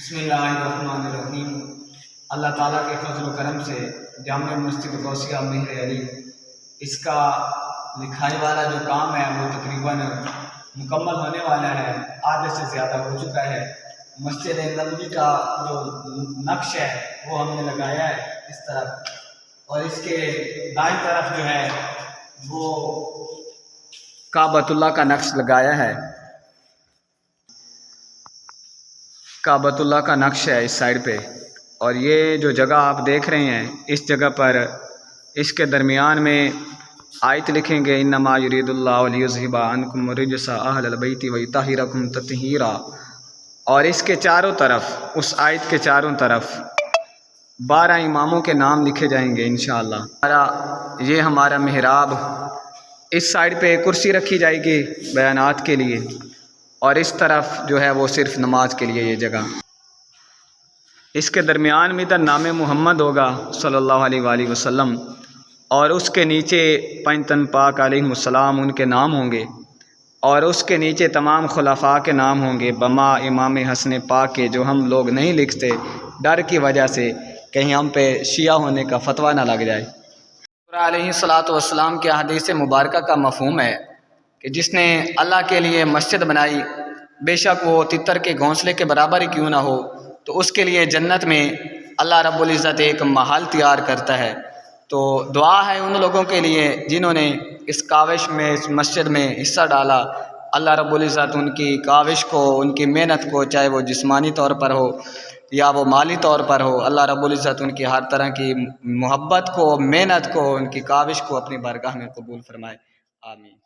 بسم اللہ الرحمن الرحیم۔ اللہ تعالیٰ کے فضل و کرم سے جامع مسجد غوثیہ مہر علی اس کا لکھائی والا جو کام ہے وہ تقریباً مکمل ہونے والا ہے، آدھے سے زیادہ ہو چکا ہے۔ مسجد نبوی کا جو نقش ہے وہ ہم نے لگایا ہے اس طرف، اور اس کے دائیں طرف جو ہے وہ کعبۃ اللہ کا نقش لگایا ہے۔ کعبۃ اللہ کا نقش ہے اس سائڈ پہ، اور یہ جو جگہ آپ دیکھ رہے ہیں اس جگہ پر اس کے درمیان میں آیت لکھیں گے انما یرید اللہ لیذھب عنکم الرجس اہل البیت ویطہرکم تطہیرا، اور اس کے چاروں طرف، اس آیت کے چاروں طرف 12 اماموں کے نام لکھے جائیں گے انشاءاللہ۔ یہ ہمارا محراب، اس سائڈ پہ کرسی رکھی جائے گی بیانات کے لیے، اور اس طرف جو ہے وہ صرف نماز کے لیے یہ جگہ۔ اس کے درمیان میں ادھر نام محمد ہوگا صلی اللہ علیہ وآلہ وسلم، اور اس کے نیچے پنجتن پاک علیہ السلام ان کے نام ہوں گے، اور اس کے نیچے تمام خلفاء کے نام ہوں گے بما امام حسن پاک کے، جو ہم لوگ نہیں لکھتے ڈر کی وجہ سے کہیں ہم پہ شیعہ ہونے کا فتویٰ نہ لگ جائے۔ علیہ الصلاۃ والسلام کے حدیث مبارکہ کا مفہوم ہے کہ جس نے اللہ کے لیے مسجد بنائی، بے شک وہ تتر کے گھونسلے کے برابر ہی کیوں نہ ہو، تو اس کے لیے جنت میں اللہ رب العزت ایک محل تیار کرتا ہے۔ تو دعا ہے ان لوگوں کے لیے جنہوں نے اس کاوش میں، اس مسجد میں حصہ ڈالا۔ اللہ رب العزت ان کی کاوش کو، ان کی محنت کو، چاہے وہ جسمانی طور پر ہو یا وہ مالی طور پر ہو، اللہ رب العزت ان کی ہر طرح کی محبت کو، محنت کو، ان کی کاوش کو اپنی بارگاہ میں قبول فرمائے، آمین۔